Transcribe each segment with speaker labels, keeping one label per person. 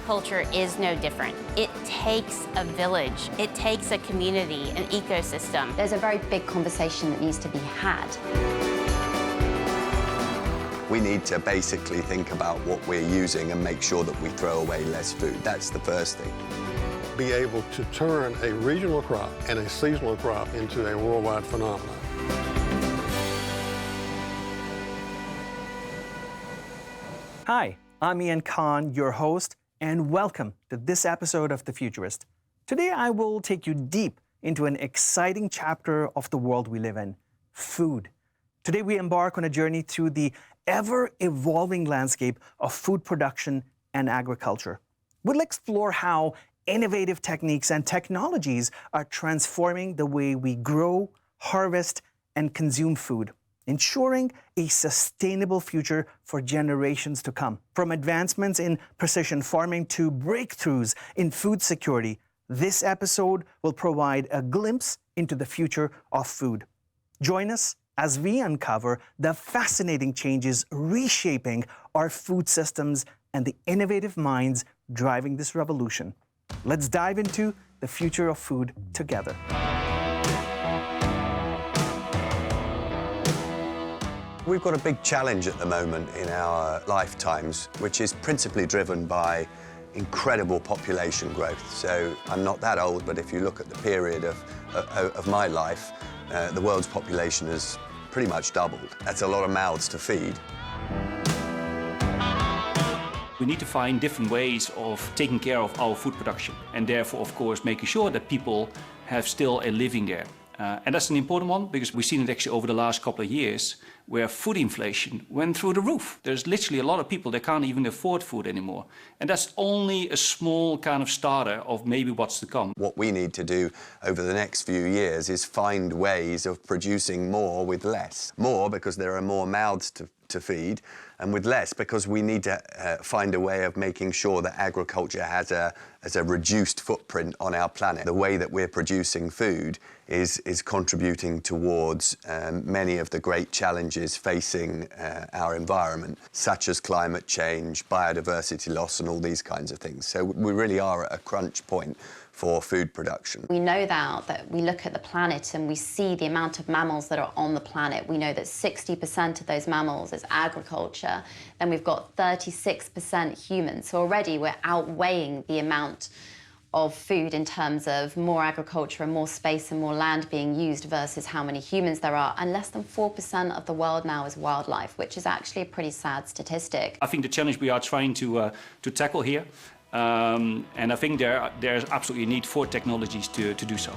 Speaker 1: agriculture is no different. It takes a village, it takes a community, an ecosystem.
Speaker 2: There's a very big conversation that needs to be had.
Speaker 3: We need to basically think about what we're using and make sure that we throw away less food. That's the first thing.
Speaker 4: Be able to turn a regional crop and a seasonal crop into a worldwide phenomenon.
Speaker 5: Hi, I'm Ian Khan, your host, and welcome to this episode of The Futurist. Today I will take you deep into an exciting chapter of the world we live in, food. Today we embark on a journey through the ever-evolving landscape of food production and agriculture. We'll explore how innovative techniques and technologies are transforming the way we grow, harvest, and consume food, ensuring a sustainable future for generations to come. From advancements in precision farming to breakthroughs in food security, this episode will provide a glimpse into the future of food. Join us as we uncover the fascinating changes reshaping our food systems and the innovative minds driving this revolution. Let's dive into the future of food together.
Speaker 3: We've got a big challenge at the moment in our lifetimes, which is principally driven by incredible population growth. So I'm not that old, but if you look at the period of my life, the world's population has pretty much doubled. That's a lot of mouths to feed.
Speaker 6: We need to find different ways of taking care of our food production and therefore, of course, making sure that people have still a living there. And that's an important one because we've seen it actually over the last couple of years where food inflation went through the roof. There's literally a lot of people that can't even afford food anymore. And that's only a small kind of starter of maybe what's to come.
Speaker 3: What we need to do over the next few years is find ways of producing more with less. More because there are more mouths to feed, and with less because we need to find a way of making sure that agriculture has a reduced footprint on our planet. The way that we're producing food is contributing towards many of the great challenges facing our environment, such as climate change, biodiversity loss, and all these kinds of things. So we really are at a crunch point for food production.
Speaker 2: We know now that we look at the planet and we see the amount of mammals that are on the planet. We know that 60% of those mammals is agriculture. Then we've got 36% humans. So already we're outweighing the amount of food in terms of more agriculture and more space and more land being used versus how many humans there are. And less than 4% of the world now is wildlife, which is actually a pretty sad statistic.
Speaker 6: I think the challenge we are trying to tackle here, and I think there's absolutely a need for technologies to do so.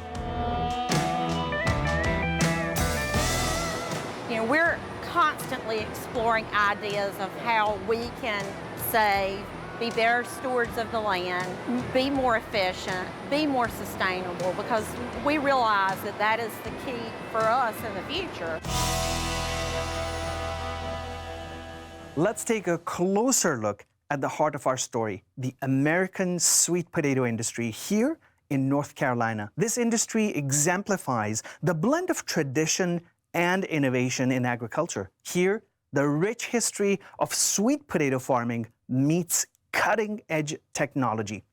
Speaker 7: You know, we're constantly exploring ideas of how we can save, be better stewards of the land, be more efficient, be more sustainable, because we realize that that is the key for us in the future.
Speaker 5: Let's take a closer look at the heart of our story, the American sweet potato industry here in North Carolina. This industry exemplifies the blend of tradition and innovation in agriculture. Here, the rich history of sweet potato farming meets cutting-edge technology,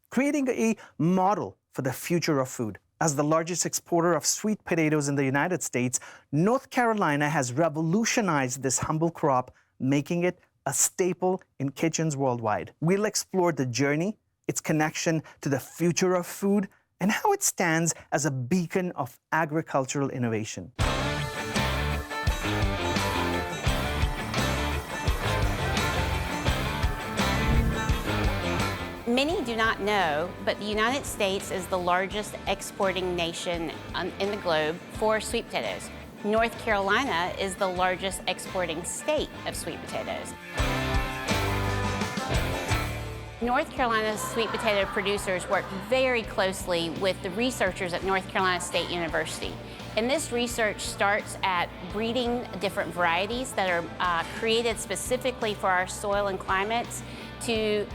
Speaker 5: creating a model for the future of food. As the largest exporter of sweet potatoes in the United States, North Carolina has revolutionized this humble crop, making it a staple in kitchens worldwide. We'll explore the journey, its connection to the future of food, and how it stands as a beacon of agricultural innovation.
Speaker 1: Many do not know, but the United States is the largest exporting nation in the globe for sweet potatoes. North Carolina is the largest exporting state of sweet potatoes. North Carolina's sweet potato producers work very closely with the researchers at North Carolina State University. And this research starts at breeding different varieties that are created specifically for our soil and climates, to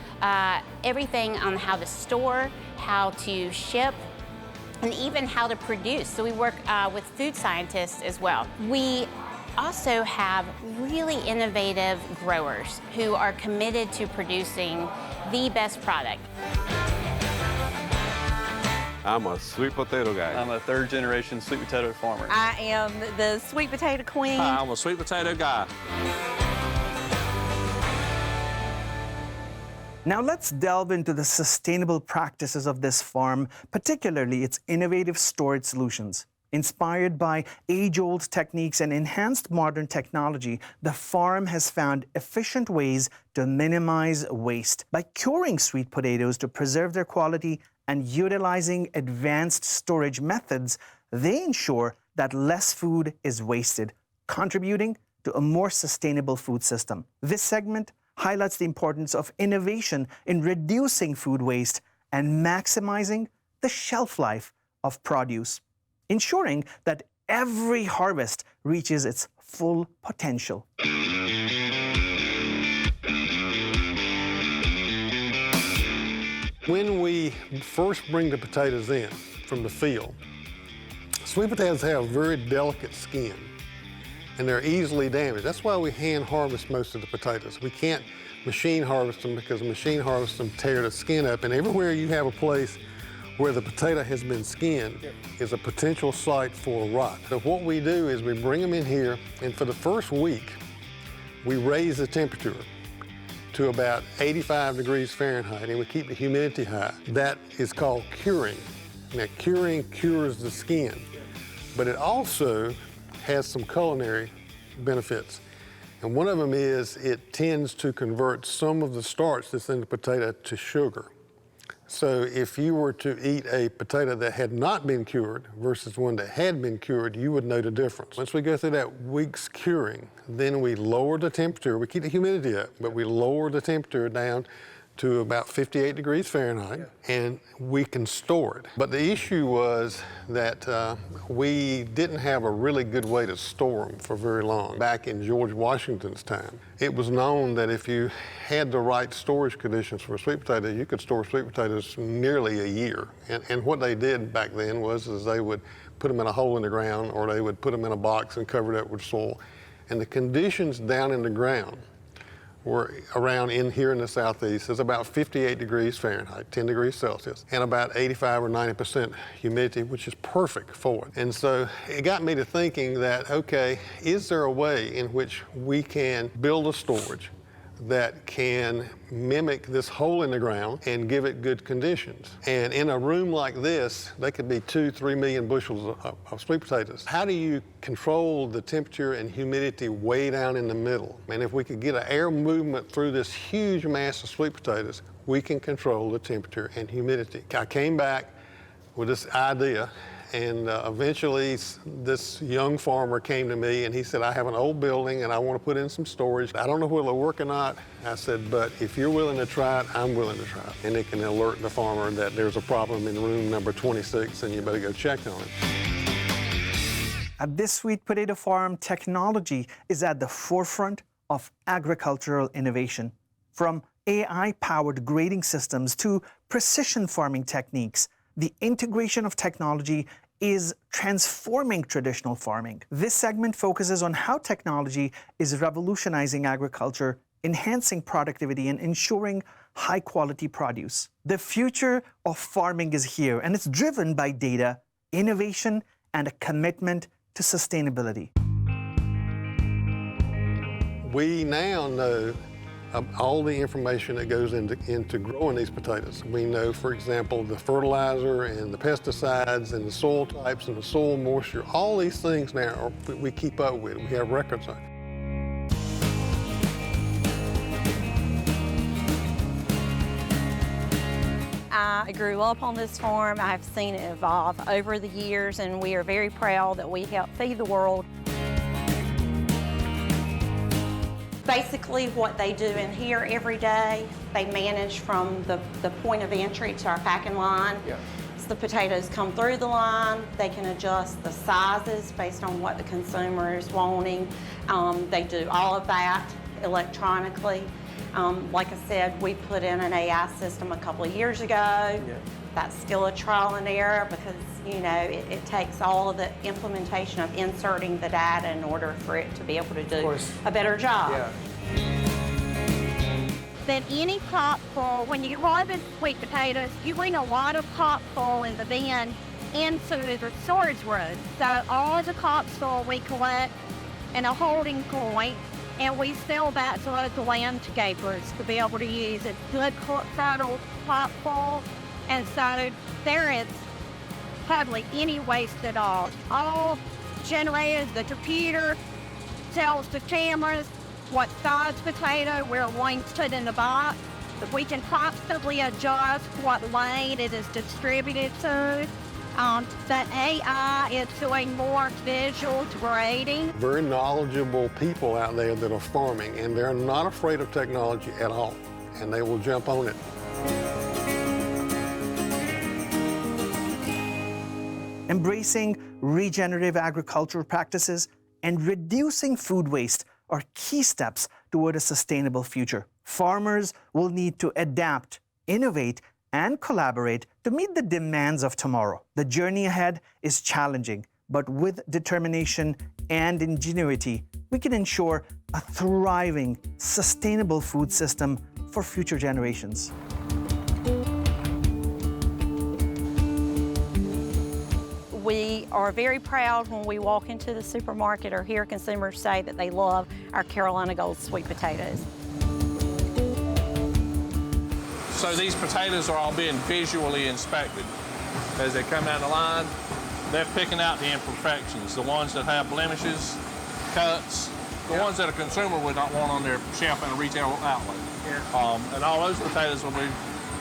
Speaker 1: everything on how to store, how to ship, and even how to produce. So we work with food scientists as well. We also have really innovative growers who are committed to producing the best product.
Speaker 8: I'm a sweet potato guy.
Speaker 9: I'm a third-generation sweet potato farmer.
Speaker 7: I am the sweet potato queen.
Speaker 8: Hi, I'm a sweet potato guy.
Speaker 5: Now let's delve into the sustainable practices of this farm, particularly its innovative storage solutions. Inspired by age-old techniques and enhanced modern technology, the farm has found efficient ways to minimize waste. By curing sweet potatoes to preserve their quality and utilizing advanced storage methods, they ensure that less food is wasted, contributing to a more sustainable food system. This segment highlights the importance of innovation in reducing food waste and maximizing the shelf life of produce, ensuring that every harvest reaches its full potential.
Speaker 4: When we first bring the potatoes in from the field, sweet potatoes have very delicate skin and they're easily damaged. That's why we hand harvest most of the potatoes. We can't machine harvest them because machine harvest them tear the skin up, and everywhere you have a place where the potato has been skinned is a potential site for rot. So what we do is we bring them in here, and for the first week, we raise the temperature to about 85 degrees Fahrenheit, and we keep the humidity high. That is called curing. Now, curing cures the skin, but it also has some culinary benefits. And one of them is it tends to convert some of the starch that's in the potato to sugar. So if you were to eat a potato that had not been cured versus one that had been cured, you would know the difference. Once we go through that week's curing, then we lower the temperature. We keep the humidity up, but we lower the temperature down to about 58 degrees Fahrenheit, and we can store it. But the issue was that we didn't have a really good way to store them for very long. Back in George Washington's time, it was known that if you had the right storage conditions for a sweet potato, you could store sweet potatoes nearly a year. And what they did back then was they would put them in a hole in the ground, or they would put them in a box and cover it up with soil. And the conditions down in the ground were around in here in the southeast is about 58 degrees Fahrenheit, 10 degrees Celsius, and about 85 or 90% humidity, which is perfect for it. And so it got me to thinking that, okay, is there a way in which we can build a storage that can mimic this hole in the ground and give it good conditions? And in a room like this, they could be 2-3 million bushels of sweet potatoes. How do you control the temperature and humidity way down in the middle? And if we could get an air movement through this huge mass of sweet potatoes, we can control the temperature and humidity. I came back with this idea, and eventually this young farmer came to me and he said, I have an old building and I want to put in some storage. I don't know whether it'll work or not. I said, but if you're willing to try it, I'm willing to try it. And it can alert the farmer that there's a problem in room number 26 and you better go check on it.
Speaker 5: At this sweet potato farm, technology is at the forefront of agricultural innovation. From AI-powered grading systems to precision farming techniques, the integration of technology is transforming traditional farming. This segment focuses on how technology is revolutionizing agriculture, enhancing productivity, and ensuring high-quality produce. The future of farming is here, and it's driven by data, innovation, and a commitment to sustainability.
Speaker 4: We now know all the information that goes into growing these potatoes. We know, for example, the fertilizer and the pesticides and the soil types and the soil moisture. All these things now we keep up with. We have records on.
Speaker 7: I grew up on this farm. I've seen it evolve over the years, and we are very proud that we help feed the world. Basically, what they do in here every day, they manage from the point of entry to our packing line. Yeah. So the potatoes come through the line. They can adjust the sizes based on what the consumer is wanting. They do all of that electronically. Like I said, we put in an AI system a couple of years ago. Yeah. That's still a trial and error because, you know, it takes all of the implementation of inserting the data in order for it to be able to do a better job.
Speaker 5: Yeah.
Speaker 7: that any popcorn, when you harvest sweet potatoes, you bring a lot of popcorn in the bin into the storage room. So all the popcorn we collect in a holding point, and we sell that to local landscapers to be able to use. It's good fertile popcorn, and so there is hardly any waste at all. All generated, the computer tells the cameras what size potato we're going to put in the box. We can constantly adjust what lane it is distributed to. The AI is doing more visual grading.
Speaker 4: Very knowledgeable people out there that are farming, and they're not afraid of technology at all, and they will jump on it.
Speaker 5: Embracing regenerative agricultural practices and reducing food waste are key steps toward a sustainable future. Farmers will need to adapt, innovate, and collaborate to meet the demands of tomorrow. The journey ahead is challenging, but with determination and ingenuity, we can ensure a thriving, sustainable food system for future generations.
Speaker 7: We are very proud when we walk into the supermarket or hear consumers say that they love our Carolina Gold sweet potatoes.
Speaker 8: So these potatoes are all being visually inspected. As they come down the line, they're picking out the imperfections, the ones that have blemishes, cuts, the ones that a consumer would not want on their shelf in a retail outlet. And all those potatoes will be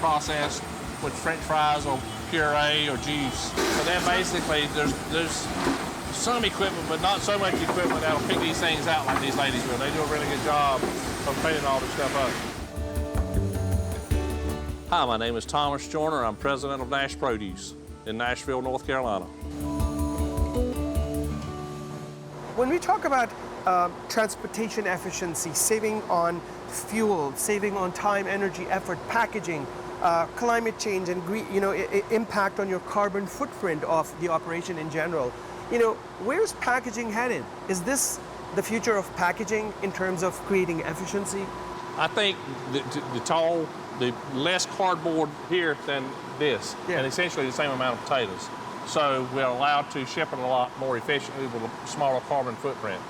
Speaker 8: processed with French fries or puree or juice. So then basically there's some equipment, but not so much equipment that'll pick these things out like these ladies will. They do a really good job of cleaning all this stuff up. Hi, my name is Thomas Joyner. I'm president of Nash Produce in Nashville, North Carolina.
Speaker 10: When we talk about transportation efficiency, saving on fuel, saving on time, energy, effort, packaging, climate change, and impact on your carbon footprint of the operation in general, where's packaging headed? Is this the future of packaging in terms of creating efficiency?
Speaker 8: I think the less cardboard here than this, and essentially the same amount of potatoes. So we're allowed to ship it a lot more efficiently with a smaller carbon footprint.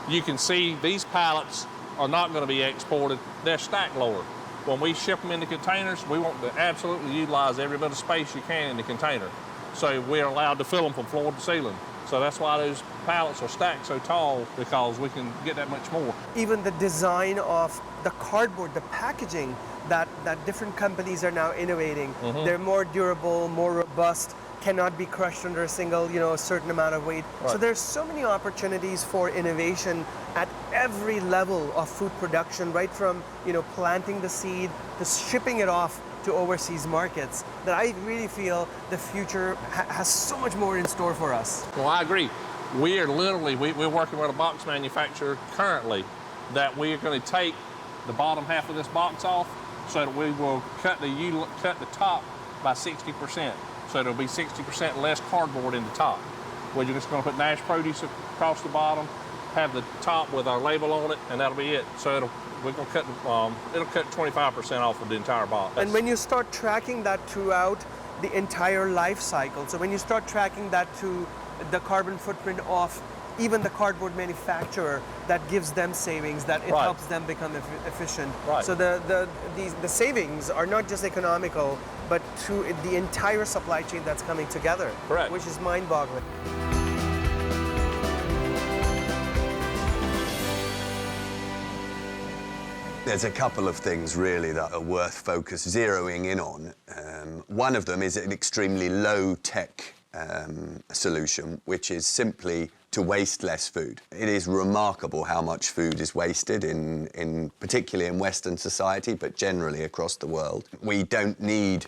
Speaker 8: You can see these pallets are not going to be exported. They're stacked lower. When we ship them into containers, we want to absolutely utilize every bit of space you can in the container. So we're allowed to fill them from floor to ceiling. So that's why those pallets are stacked so tall, because we can get that much more.
Speaker 10: Even the design of the cardboard, the packaging that different companies are now innovating, they're more durable, more robust, cannot be crushed under a single, certain amount of weight.
Speaker 8: Right.
Speaker 10: So there's so many opportunities for innovation at every level of food production, right from, planting the seed to shipping it off to overseas markets, that I really feel the future has so much more in store for us.
Speaker 8: Well, I agree. We are literally, we're working with a box manufacturer currently that we are going to take the bottom half of this box off so that we will cut the top by 60%. So there'll be 60% less cardboard in the top. We're just going to put Nash Produce across the bottom, have the top with our label on it, and that'll be it. So it'll cut 25% off of the entire box.
Speaker 10: And when you start tracking that throughout the entire life cycle, so when you start tracking that to the carbon footprint of even the cardboard manufacturer, that gives them savings, that it helps them become efficient.
Speaker 8: Right.
Speaker 10: So the savings are not just economical, but through the entire supply chain that's coming together,
Speaker 8: Correct.
Speaker 10: Which is mind-boggling.
Speaker 3: There's a couple of things really that are worth zeroing in on. One of them is an extremely low-tech solution, which is simply to waste less food. It is remarkable how much food is wasted, particularly in Western society, but generally across the world. We don't need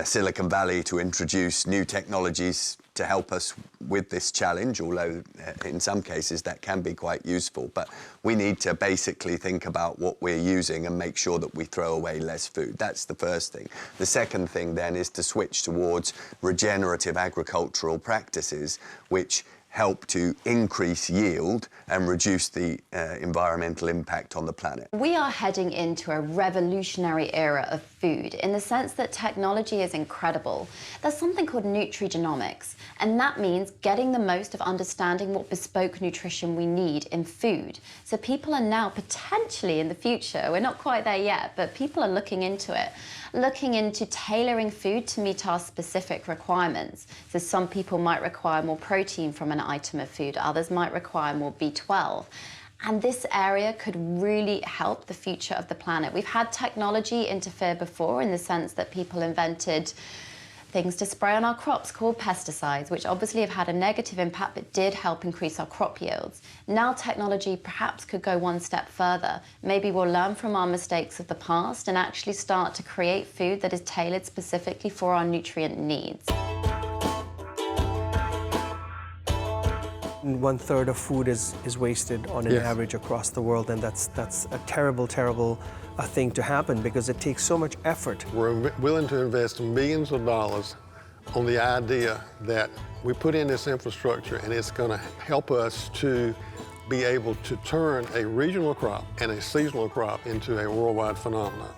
Speaker 3: Silicon Valley to introduce new technologies to help us with this challenge, although in some cases that can be quite useful. But we need to basically think about what we're using and make sure that we throw away less food. That's the first thing. The second thing then is to switch towards regenerative agricultural practices, which help to increase yield and reduce the environmental impact on the planet.
Speaker 2: We are heading into a revolutionary era of food in the sense that technology is incredible. There's something called nutrigenomics, and that means getting the most of understanding what bespoke nutrition we need in food. So people are now potentially in the future, we're not quite there yet, but people are looking into it, looking into tailoring food to meet our specific requirements. So some people might require more protein from an item of food, others might require more B12. And this area could really help the future of the planet. We've had technology interfere before in the sense that people invented things to spray on our crops called pesticides, which obviously have had a negative impact but did help increase our crop yields. Now technology perhaps could go one step further. Maybe we'll learn from our mistakes of the past and actually start to create food that is tailored specifically for our nutrient needs.
Speaker 10: 1/3 of food is wasted on an average across the world, and that's a terrible thing to happen because it takes so much effort.
Speaker 4: We're willing to invest millions of dollars on the idea that we put in this infrastructure and it's going to help us to be able to turn a regional crop and a seasonal crop into a worldwide phenomenon.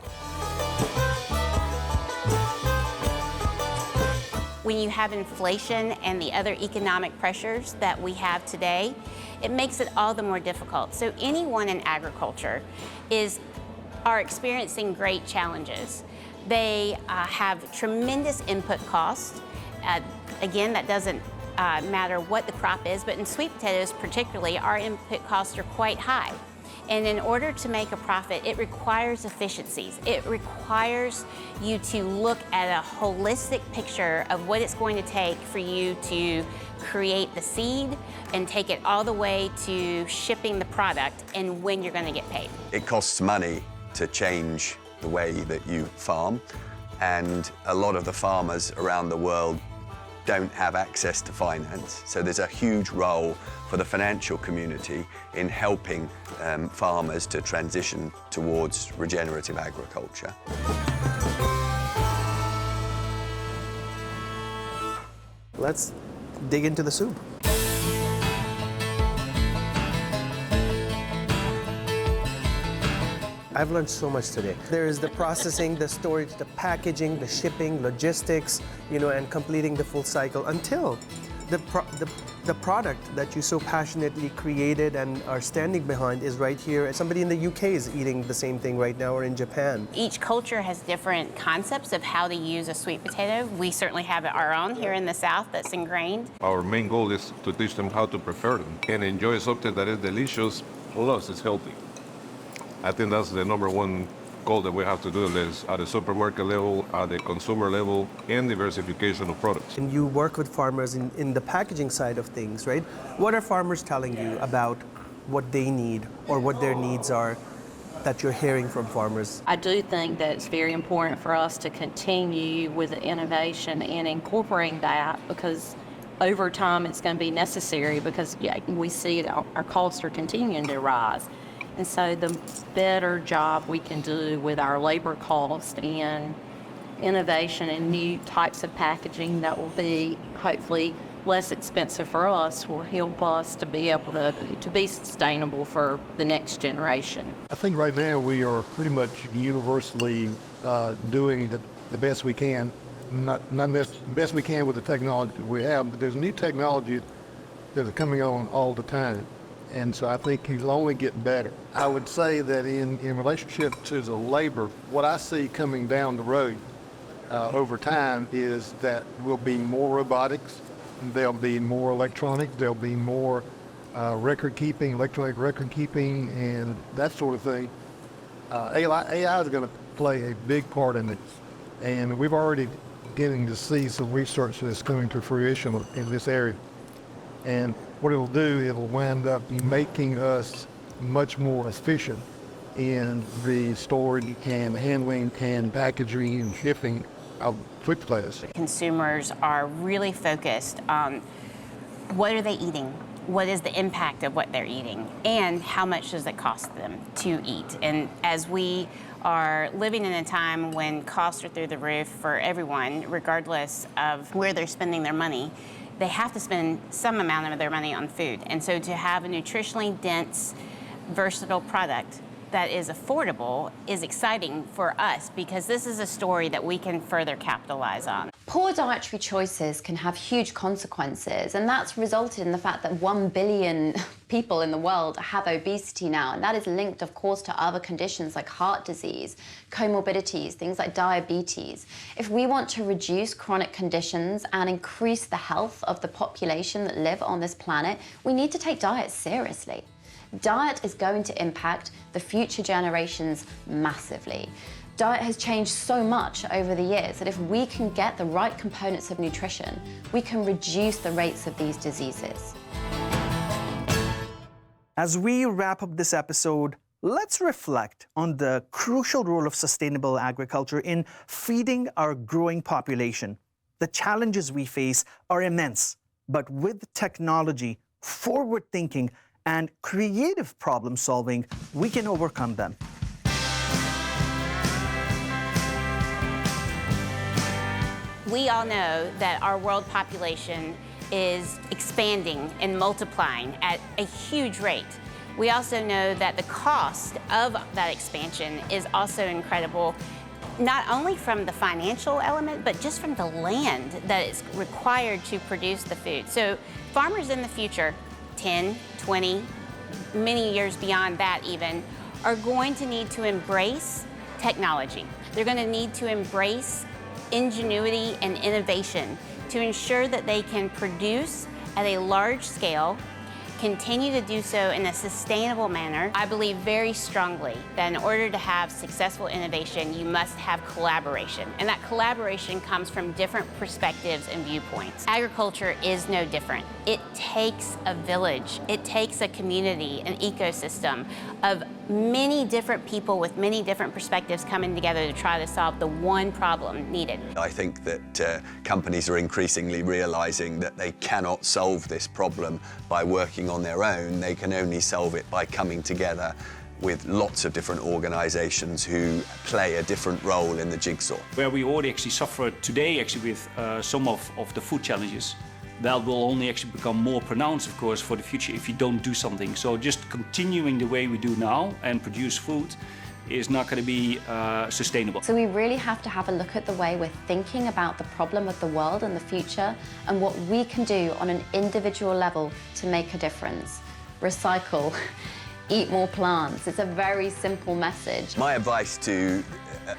Speaker 1: When you have inflation and the other economic pressures that we have today, it makes it all the more difficult. So anyone in agriculture are experiencing great challenges. They have tremendous input costs. Again, that doesn't matter what the crop is, but in sweet potatoes particularly, our input costs are quite high. And in order to make a profit, it requires efficiencies. It requires you to look at a holistic picture of what it's going to take for you to create the seed and take it all the way to shipping the product and when you're going to get paid.
Speaker 3: It costs money to change the way that you farm, and a lot of the farmers around the world don't have access to finance. So there's a huge role for the financial community in helping farmers to transition towards regenerative agriculture.
Speaker 10: Let's dig into the soup. I've learned so much today. There is the processing, the storage, the packaging, the shipping, logistics, and completing the full cycle until the product that you so passionately created and are standing behind is right here. Somebody in the UK is eating the same thing right now, or in Japan.
Speaker 1: Each culture has different concepts of how to use a sweet potato. We certainly have our own here in the South that's ingrained.
Speaker 11: Our main goal is to teach them how to prepare them and enjoy something that is delicious, plus it's healthy. I think that's the number one goal that we have to do this at the supermarket level, at the consumer level, and diversification of products.
Speaker 10: And you work with farmers in the packaging side of things, right? What are farmers telling you about what they need or what their needs are that you're hearing from farmers?
Speaker 12: I do think that it's very important for us to continue with the innovation and incorporating that, because over time it's going to be necessary, because we see that our costs are continuing to rise. And so the better job we can do with our labor cost and innovation and new types of packaging that will be hopefully less expensive for us will help us to be able to be sustainable for the next generation.
Speaker 4: I think right now we are pretty much universally doing the best we can, not the best we can with the technology that we have, but there's new technology that are coming on all the time. And so I think he'll only get better. I would say that in relationship to the labor, what I see coming down the road over time is that will be more robotics, there'll be more electronics, there'll be more record keeping, electronic record keeping, and that sort of thing. AI is going to play a big part in this. And we've already getting to see some research that's coming to fruition in this area. And what it'll do, it'll wind up making us much more efficient in the storage and handling and packaging and shipping of sweet potatoes.
Speaker 1: Consumers are really focused on what are they eating, what is the impact of what they're eating, and how much does it cost them to eat. And as we are living in a time when costs are through the roof for everyone, regardless of where they're spending their money, they have to spend some amount of their money on food. And so to have a nutritionally dense, versatile product that is affordable is exciting for us because this is a story that we can further capitalize on.
Speaker 2: Poor dietary choices can have huge consequences, and that's resulted in the fact that 1 billion people in the world have obesity now, and that is linked, of course, to other conditions like heart disease, comorbidities, things like diabetes. If we want to reduce chronic conditions and increase the health of the population that live on this planet, we need to take diet seriously. Diet is going to impact the future generations massively. Diet has changed so much over the years that if we can get the right components of nutrition, we can reduce the rates of these diseases.
Speaker 5: As we wrap up this episode, let's reflect on the crucial role of sustainable agriculture in feeding our growing population. The challenges we face are immense, but with technology, forward thinking, and creative problem solving, we can overcome them.
Speaker 1: We all know that our world population is expanding and multiplying at a huge rate. We also know that the cost of that expansion is also incredible, not only from the financial element, but just from the land that is required to produce the food. So farmers in the future, 10, 20, many years beyond that even, are going to need to embrace technology. They're going to need to embrace ingenuity and innovation to ensure that they can produce at a large scale, continue to do so in a sustainable manner. I believe very strongly that in order to have successful innovation, you must have collaboration. And that collaboration comes from different perspectives and viewpoints. Agriculture is no different. It takes a village. It takes a community, an ecosystem of many different people with many different perspectives coming together to try to solve the one problem needed.
Speaker 3: I think that companies are increasingly realizing that they cannot solve this problem by working on their own. They can only solve it by coming together with lots of different organizations who play a different role in the jigsaw.
Speaker 6: Where we already actually suffer today actually with some of the food challenges, that will only actually become more pronounced, of course, for the future if you don't do something. So just continuing the way we do now and produce food is not going to be sustainable.
Speaker 2: So we really have to have a look at the way we're thinking about the problem of the world and the future and what we can do on an individual level to make a difference. Recycle, eat more plants. It's a very simple message.
Speaker 3: My advice to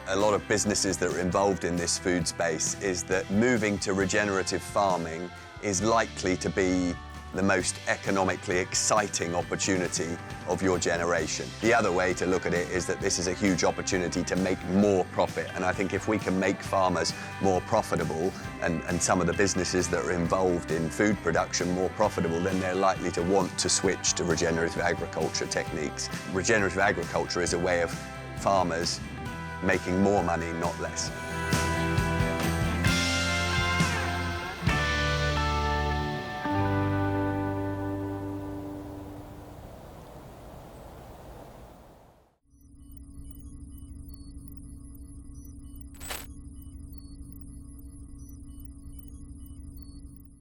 Speaker 3: a lot of businesses that are involved in this food space is that moving to regenerative farming is likely to be the most economically exciting opportunity of your generation. The other way to look at it is that this is a huge opportunity to make more profit. And I think if we can make farmers more profitable and some of the businesses that are involved in food production more profitable, then they're likely to want to switch to regenerative agriculture techniques. Regenerative agriculture is a way of farmers making more money, not less.